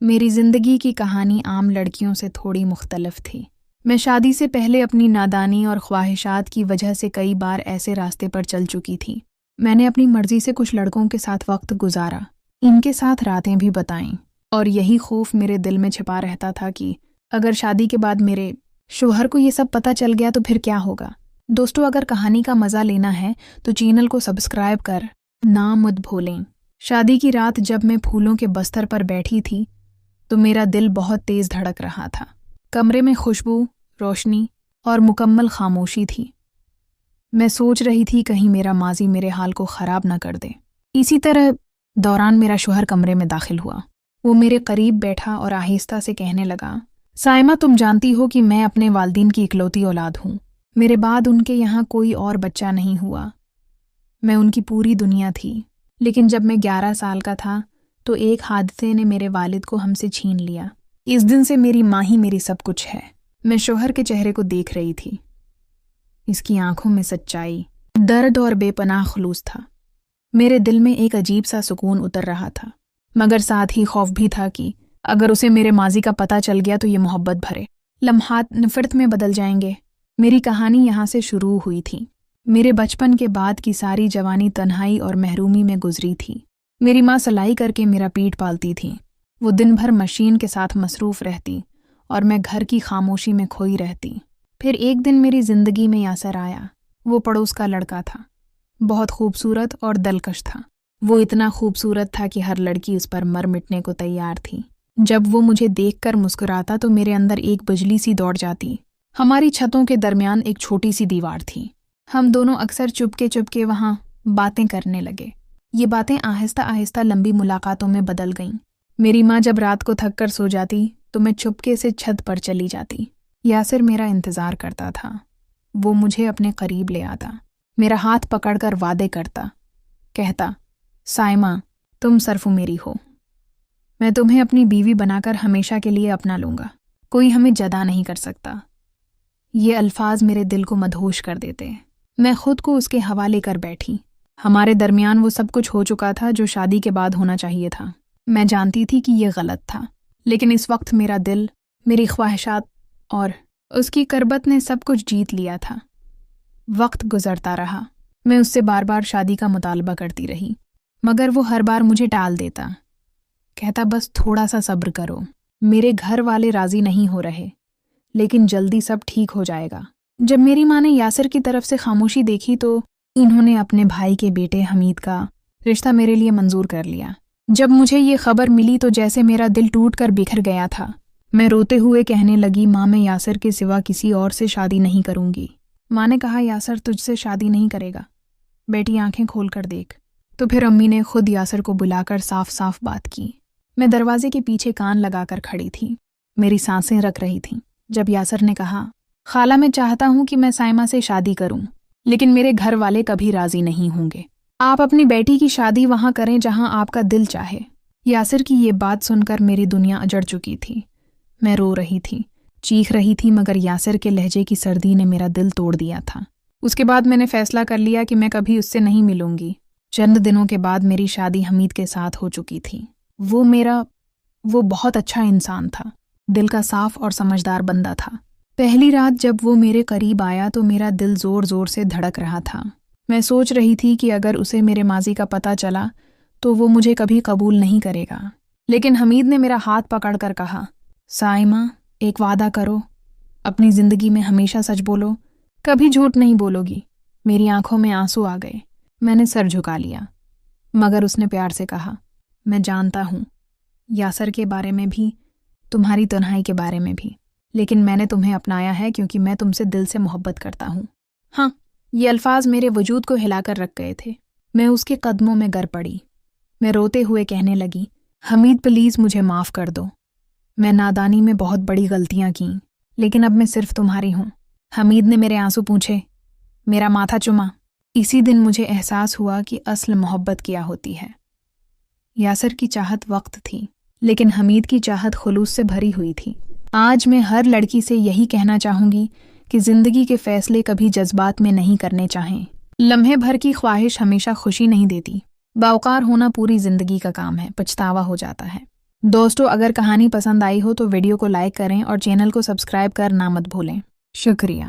میری زندگی کی کہانی عام لڑکیوں سے تھوڑی مختلف تھی۔ میں شادی سے پہلے اپنی نادانی اور خواہشات کی وجہ سے کئی بار ایسے راستے پر چل چکی تھی۔ میں نے اپنی مرضی سے کچھ لڑکوں کے ساتھ وقت گزارا، ان کے ساتھ راتیں بھی بتائیں، اور یہی خوف میرے دل میں چھپا رہتا تھا کہ اگر شادی کے بعد میرے شوہر کو یہ سب پتہ چل گیا تو پھر کیا ہوگا۔ دوستو، اگر کہانی کا مزہ لینا ہے تو چینل کو سبسکرائب کر نام مت بھولیں۔ شادی کی رات جب میں پھولوں کے بستر پر بیٹھی تھی تو میرا دل بہت تیز دھڑک رہا تھا۔ کمرے میں خوشبو، روشنی اور مکمل خاموشی تھی۔ میں سوچ رہی تھی کہیں میرا ماضی میرے حال کو خراب نہ کر دے۔ اسی طرح دوران میرا شوہر کمرے میں داخل ہوا۔ وہ میرے قریب بیٹھا اور آہستہ سے کہنے لگا، سائمہ، تم جانتی ہو کہ میں اپنے والدین کی اکلوتی اولاد ہوں۔ میرے بعد ان کے یہاں کوئی اور بچہ نہیں ہوا۔ میں ان کی پوری دنیا تھی۔ لیکن جب میں 11 سال کا تھا تو ایک حادثے نے میرے والد کو ہم سے چھین لیا۔ اس دن سے میری ماں ہی میری سب کچھ ہے۔ میں شوہر کے چہرے کو دیکھ رہی تھی۔ اس کی آنکھوں میں سچائی، درد اور بے پناہ خلوص تھا۔ میرے دل میں ایک عجیب سا سکون اتر رہا تھا، مگر ساتھ ہی خوف بھی تھا کہ اگر اسے میرے ماضی کا پتہ چل گیا تو یہ محبت بھرے لمحات نفرت میں بدل جائیں گے۔ میری کہانی یہاں سے شروع ہوئی تھی۔ میرے بچپن کے بعد کی ساری جوانی تنہائی اور محرومی میں گزری تھی۔ میری ماں سلائی کر کے میرا پیٹ پالتی تھی۔ وہ دن بھر مشین کے ساتھ مصروف رہتی اور میں گھر کی خاموشی میں کھوئی رہتی۔ پھر ایک دن میری زندگی میں یاسر آیا۔ وہ پڑوس کا لڑکا تھا، بہت خوبصورت اور دلکش تھا۔ وہ اتنا خوبصورت تھا کہ ہر لڑکی اس پر مر مٹنے کو تیار تھی۔ جب وہ مجھے دیکھ کر مسکراتا تو میرے اندر ایک بجلی سی دوڑ جاتی۔ ہماری چھتوں کے درمیان ایک چھوٹی سی دیوار تھی۔ ہم دونوں اکثر چپکے وہاں باتیں کرنے لگے۔ یہ باتیں آہستہ آہستہ لمبی ملاقاتوں میں بدل گئیں۔ میری ماں جب رات کو تھک کر سو جاتی تو میں چپکے سے چھت پر چلی جاتی۔ یاسر میرا انتظار کرتا تھا۔ وہ مجھے اپنے قریب لے آتا، میرا ہاتھ پکڑ کر وعدے کرتا، کہتا، سائمہ، تم صرف میری ہو۔ میں تمہیں اپنی بیوی بنا کر ہمیشہ کے لیے اپنا لوں گا۔ کوئی ہمیں جدا نہیں کر سکتا۔ یہ الفاظ میرے دل کو مدہوش کر دیتے۔ میں خود کو اس کے حوالے کر بیٹھی۔ ہمارے درمیان وہ سب کچھ ہو چکا تھا جو شادی کے بعد ہونا چاہیے تھا۔ میں جانتی تھی کہ یہ غلط تھا، لیکن اس وقت میرا دل، میری خواہشات اور اس کی قربت نے سب کچھ جیت لیا تھا۔ وقت گزرتا رہا۔ میں اس سے بار بار شادی کا مطالبہ کرتی رہی، مگر وہ ہر بار مجھے ٹال دیتا، کہتا بس تھوڑا سا صبر کرو، میرے گھر والے راضی نہیں ہو رہے، لیکن جلدی سب ٹھیک ہو جائے گا۔ جب میری ماں نے یاسر کی طرف سے خاموشی دیکھی تو انہوں نے اپنے بھائی کے بیٹے حمید کا رشتہ میرے لیے منظور کر لیا۔ جب مجھے یہ خبر ملی تو جیسے میرا دل ٹوٹ کر بکھر گیا تھا۔ میں روتے ہوئے کہنے لگی، ماں، میں یاسر کے سوا کسی اور سے شادی نہیں کروں گی۔ ماں نے کہا، یاسر تجھ سے شادی نہیں کرے گا، بیٹی آنکھیں کھول کر دیکھ۔ تو پھر امی نے خود یاسر کو بلا کر صاف صاف بات کی۔ میں دروازے کے پیچھے کان لگا کر کھڑی تھی، میری سانسیں رک رہی تھیں۔ جب یاسر نے کہا، خالہ، میں چاہتا ہوں کہ میں سائمہ سے شادی کروں، لیکن میرے گھر والے کبھی راضی نہیں ہوں گے۔ آپ اپنی بیٹی کی شادی وہاں کریں جہاں آپ کا دل چاہے۔ یاسر کی یہ بات سن کر میری دنیا اجڑ چکی تھی۔ میں رو رہی تھی، چیخ رہی تھی، مگر یاسر کے لہجے کی سردی نے میرا دل توڑ دیا تھا۔ اس کے بعد میں نے فیصلہ کر لیا کہ میں کبھی اس سے نہیں ملوں گی۔ چند دنوں کے بعد میری شادی حمید کے ساتھ ہو چکی تھی۔ وہ بہت اچھا انسان تھا، دل کا صاف اور سمجھدار بندہ تھا۔ پہلی رات جب وہ میرے قریب آیا تو میرا دل زور زور سے دھڑک رہا تھا۔ میں سوچ رہی تھی کہ اگر اسے میرے ماضی کا پتہ چلا تو وہ مجھے کبھی قبول نہیں کرے گا۔ لیکن حمید نے میرا ہاتھ پکڑ کر کہا، سائمہ، ایک وعدہ کرو، اپنی زندگی میں ہمیشہ سچ بولو، کبھی جھوٹ نہیں بولو گی۔ میری آنکھوں میں آنسو آ گئے۔ میں نے سر جھکا لیا، مگر اس نے پیار سے کہا، میں جانتا ہوں، یاسر کے بارے میں بھی، تمہاری تنہائی کے بارے میں بھی، لیکن میں نے تمہیں اپنایا ہے کیونکہ میں تم سے دل سے محبت کرتا ہوں۔ ہاں، یہ الفاظ میرے وجود کو ہلا کر رکھ گئے تھے۔ میں اس کے قدموں میں گر پڑی۔ میں روتے ہوئے کہنے لگی، حمید پلیز مجھے معاف کر دو، میں نادانی میں بہت بڑی غلطیاں کیں، لیکن اب میں صرف تمہاری ہوں۔ حمید نے میرے آنسو پوچھے، میرا ماتھا چوما۔ اسی دن مجھے احساس ہوا کہ اصل محبت کیا ہوتی ہے۔ یاسر کی چاہت وقت تھی، لیکن حمید کی چاہت خلوص سے بھری ہوئی تھی۔ آج میں ہر لڑکی سے یہی کہنا چاہوں گی کہ زندگی کے فیصلے کبھی جذبات میں نہیں کرنے چاہیں۔ لمحے بھر کی خواہش ہمیشہ خوشی نہیں دیتی۔ باوقار ہونا پوری زندگی کا کام ہے، پچھتاوا ہو جاتا ہے۔ دوستو اگر کہانی پسند آئی ہو تو ویڈیو کو لائک کریں اور چینل کو سبسکرائب کرنا مت بھولیں۔ شکریہ۔